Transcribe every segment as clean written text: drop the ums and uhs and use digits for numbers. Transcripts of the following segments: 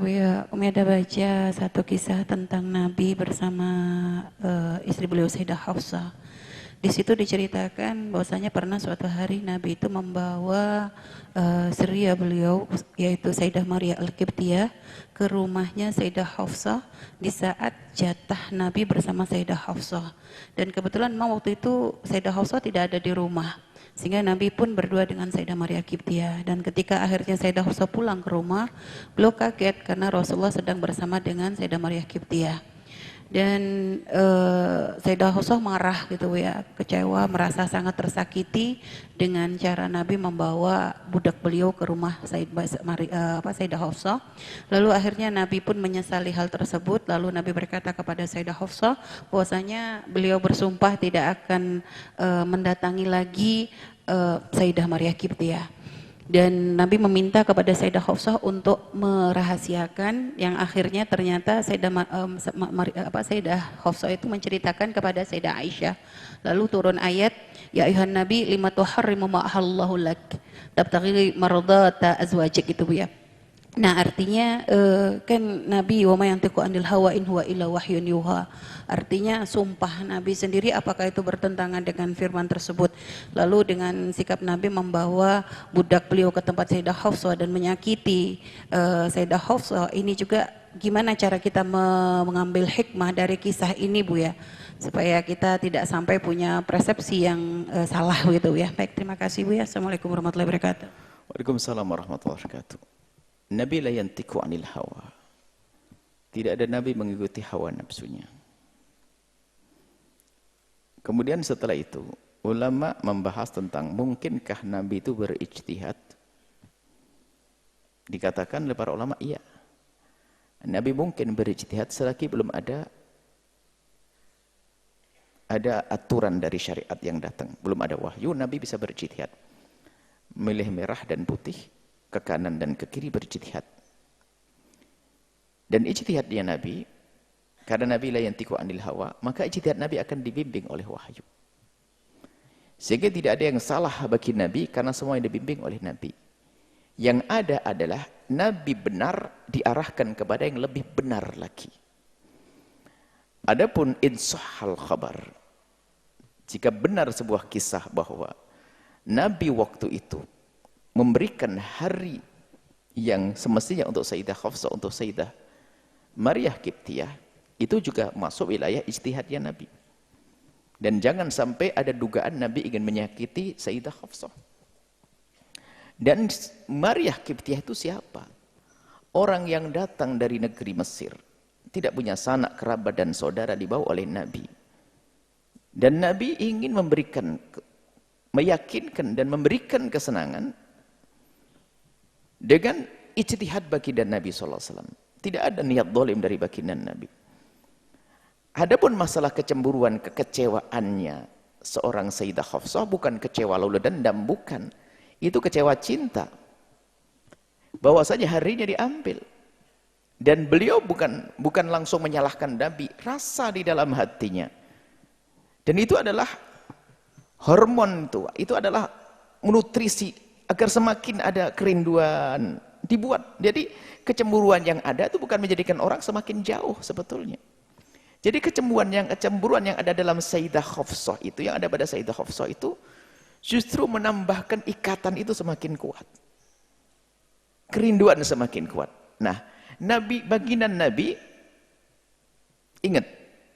Buya, Umi ada baca satu kisah tentang Nabi bersama istri beliau Sayyidah Hafsah. Di situ diceritakan bahwasanya pernah suatu hari Nabi itu membawa seria beliau yaitu Sayyidah Maria Al-Qibtiyah ke rumahnya Sayyidah Hafsah di saat jatah Nabi bersama Sayyidah Hafsah. Dan kebetulan memang waktu itu Sayyidah Hafsah tidak ada di rumah. Sehingga Nabi pun berdua dengan Sayyidah Maria Qibtiyah. Dan ketika akhirnya Sayyidah Hafsah pulang ke rumah, beliau kaget karena Rasulullah sedang bersama dengan Sayyidah Maria Qibtiyah. Dan Sayyidah Hafsah marah gitu ya, kecewa, merasa sangat tersakiti dengan cara Nabi membawa budak beliau ke rumah Sayyidah Hafsah. Lalu akhirnya Nabi pun menyesali hal tersebut. Lalu Nabi berkata kepada Sayyidah Hafsah bahwasanya beliau bersumpah tidak akan mendatangi lagi Sayyidah Maria Qibtiyah. Dan Nabi meminta kepada Sayyidah Hafsah untuk merahasiakan, yang akhirnya ternyata Sayyidah Hafsah itu menceritakan kepada Sayyidah Aisyah. Lalu turun ayat, ya ayuhan nabi lima tuharrimu ma ahallahu lak tabtaghi mardata azwajik, itu Bu ya. Nah artinya kan Nabi wa ma yantiqu anil hawa in huwa illa wahyun yuha. Artinya sumpah Nabi sendiri apakah itu bertentangan dengan firman tersebut. Lalu dengan sikap Nabi membawa budak beliau ke tempat Sayyidah Hafsah dan menyakiti Sayyidah Hafsah, ini juga gimana cara kita mengambil hikmah dari kisah ini Bu ya, supaya kita tidak sampai punya persepsi yang salah gitu ya. Baik, terima kasih Bu ya. Assalamualaikum warahmatullahi wabarakatuh. Waalaikumsalam warahmatullahi wabarakatuh. Nabi la yantiqu anil hawa. Tidak ada Nabi mengikuti hawa nafsunya. Kemudian setelah itu, ulama membahas tentang mungkinkah Nabi itu berijtihad. Dikatakan oleh para ulama, iya. Nabi mungkin berijtihad selagi belum ada aturan dari syariat yang datang. Belum ada wahyu, Nabi bisa berijtihad. Milih merah dan putih, ke kanan dan ke kiri, berijtihad. Dan ijtihadnya Nabi, karena Nabi la yantiqu anil hawa, maka ijtihad Nabi akan dibimbing oleh wahyu. Sehingga tidak ada yang salah bagi Nabi karena semua yang dibimbing oleh Nabi. Yang ada adalah Nabi benar diarahkan kepada yang lebih benar lagi. Adapun insahal khabar, jika benar sebuah kisah bahwa Nabi waktu itu memberikan hari yang semestinya untuk Sayyidah Hafsah, untuk Sayyidah Maria Qibtiyah, itu juga masuk wilayah ijtihadnya Nabi. Dan jangan sampai ada dugaan Nabi ingin menyakiti Sayyidah Hafsah. Dan Maria Qibtiyah itu siapa? Orang yang datang dari negeri Mesir, tidak punya sanak kerabat dan saudara, dibawa oleh Nabi. Dan Nabi ingin meyakinkan dan memberikan kesenangan dengan ijtihad baginda Nabi SAW. Tidak ada niat zalim dari baginda Nabi. Adapun masalah kecemburuan, kekecewaannya seorang Sayyidah Hafsah, bukan kecewa lalu dendam, bukan. Itu kecewa cinta. Bahwasanya harinya diambil. Dan beliau bukan langsung menyalahkan Nabi, rasa di dalam hatinya. Dan itu adalah hormon, itu adalah nutrisi agar semakin ada kerinduan dibuat. Jadi kecemburuan yang ada itu bukan menjadikan orang semakin jauh sebetulnya. Jadi kecemburuan yang ada dalam Sayyidah Hafsah itu, yang ada pada Sayyidah Hafsah itu justru menambahkan ikatan itu semakin kuat. Kerinduan semakin kuat. Nah, baginda Nabi, ingat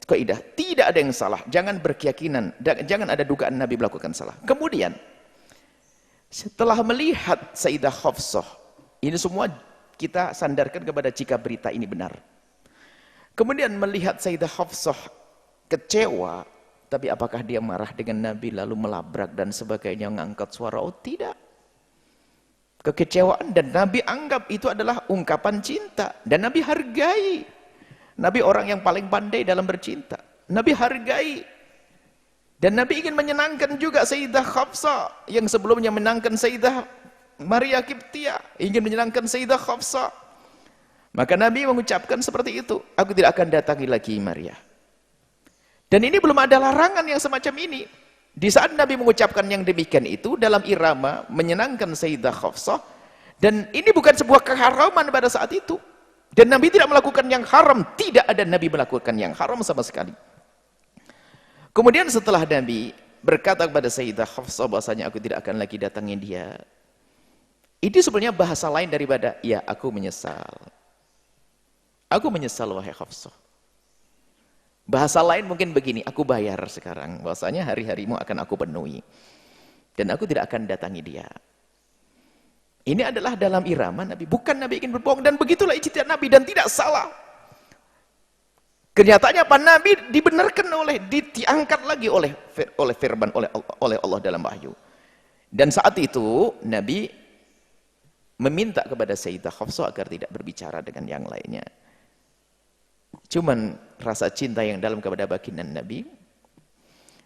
kaidah, tidak ada yang salah, jangan berkeyakinan, jangan ada dugaan Nabi melakukan salah. Kemudian setelah melihat Sayyidah Hafsah, ini semua kita sandarkan kepada jika berita ini benar. Kemudian melihat Sayyidah Hafsah kecewa, tapi apakah dia marah dengan Nabi lalu melabrak dan sebagainya, mengangkat suara? Oh tidak. Kekecewaan, dan Nabi anggap itu adalah ungkapan cinta. Dan Nabi hargai. Nabi orang yang paling pandai dalam bercinta. Nabi hargai. Dan Nabi ingin menyenangkan juga Sayyidah Hafsah yang sebelumnya menyenangkan Sayyidah Maria Qibtiyah, ingin menyenangkan Sayyidah Hafsah. Maka Nabi mengucapkan seperti itu, aku tidak akan datangi lagi Maria. Dan ini belum ada larangan yang semacam ini. Di saat Nabi mengucapkan yang demikian itu dalam irama menyenangkan Sayyidah Hafsah, dan ini bukan sebuah keharaman pada saat itu. Dan Nabi tidak melakukan yang haram, tidak ada Nabi melakukan yang haram sama sekali. Kemudian setelah Nabi berkata kepada Sayyidah Hafsah bahasanya aku tidak akan lagi datangi dia. Ini sebenarnya bahasa lain daripada ya aku menyesal. Aku menyesal wahai Hafsah. Bahasa lain mungkin begini, aku bayar sekarang. Bahasanya hari-harimu akan aku penuhi. Dan aku tidak akan datangi dia. Ini adalah dalam irama Nabi. Bukan Nabi ingin berbohong. Dan begitulah ijtihad Nabi. Dan tidak salah. Kenyataannya apa? Nabi dibenarkan diangkat lagi oleh firman, oleh Allah dalam wahyu. Dan saat itu Nabi meminta kepada Sayyidah Hafsah agar tidak berbicara dengan yang lainnya. Cuman rasa cinta yang dalam kepada baginda Nabi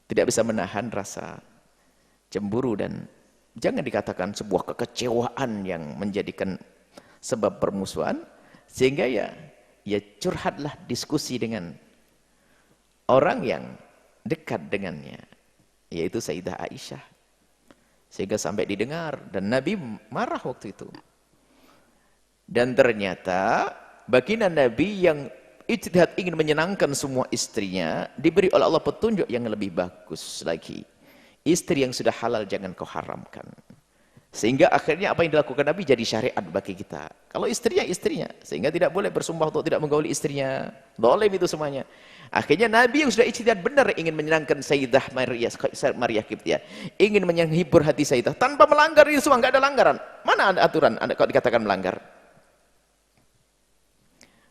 tidak bisa menahan rasa cemburu dan jangan dikatakan sebuah kekecewaan yang menjadikan sebab permusuhan, sehingga ya curhatlah diskusi dengan orang yang dekat dengannya, yaitu Sayyidah Aisyah, sehingga sampai didengar dan Nabi marah waktu itu. Dan ternyata baginda Nabi yang ijtihad ingin menyenangkan semua istrinya diberi oleh Allah petunjuk yang lebih bagus lagi. Istri yang sudah halal jangan kau haramkan. Sehingga akhirnya apa yang dilakukan Nabi jadi syariat bagi kita. Kalau istrinya, sehingga tidak boleh bersumpah untuk tidak menggauli istrinya. Zalim itu semuanya. Akhirnya Nabi yang sudah ijtihad benar ingin menyenangkan Sayyidah Maryah Qibtiyah, ingin menghibur hati Sayyidah tanpa melanggar ini semua, enggak ada langgaran. Mana ada aturan kalau dikatakan melanggar?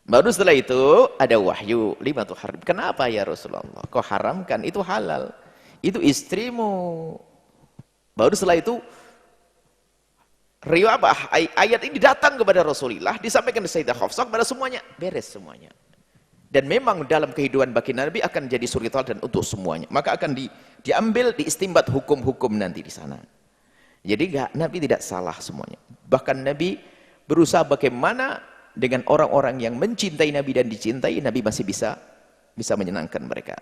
Baru setelah itu ada wahyu, lima tuh haram. Kenapa ya Rasulullah? Kau haramkan, itu halal. Itu istrimu. Baru setelah itu ayat ini datang kepada Rasulullah, disampaikan ke Sayyidah Hafsah, kepada semuanya, beres semuanya. Dan memang dalam kehidupan baginda Nabi akan jadi surital dan untuk semuanya. Maka akan diambil, diistimbat hukum-hukum nanti di sana. Jadi Nabi tidak salah semuanya. Bahkan Nabi berusaha bagaimana dengan orang-orang yang mencintai Nabi dan dicintai, Nabi masih bisa menyenangkan mereka.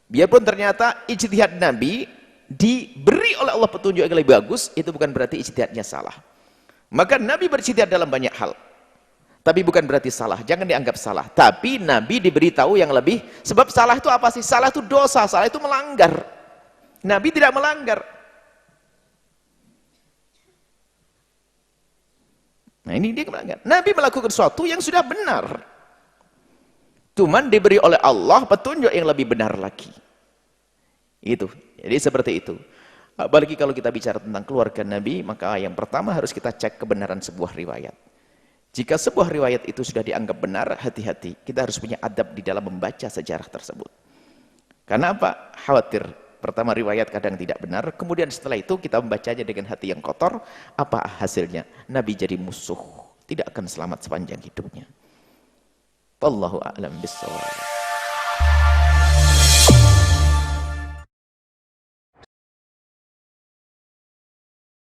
Biarpun ternyata ijtihad Nabi diberi oleh Allah petunjuk yang lebih bagus, itu bukan berarti ijtihadnya salah. Maka Nabi berijtihad dalam banyak hal, tapi bukan berarti salah. Jangan dianggap salah. Tapi Nabi diberitahu yang lebih. Sebab salah itu apa sih? Salah itu dosa, salah itu melanggar. Nabi tidak melanggar. Nah ini dia melanggar. Nabi melakukan sesuatu yang sudah benar. Cuman diberi oleh Allah petunjuk yang lebih benar lagi. Itu. Jadi seperti itu. Apalagi kalau kita bicara tentang keluarga Nabi, maka yang pertama harus kita cek kebenaran sebuah riwayat. Jika sebuah riwayat itu sudah dianggap benar, hati-hati. Kita harus punya adab di dalam membaca sejarah tersebut. Karena apa? Khawatir. Pertama riwayat kadang tidak benar, kemudian setelah itu kita membacanya dengan hati yang kotor, apa hasilnya? Nabi jadi musuh, tidak akan selamat sepanjang hidupnya. Wallahu a'lam bishawab.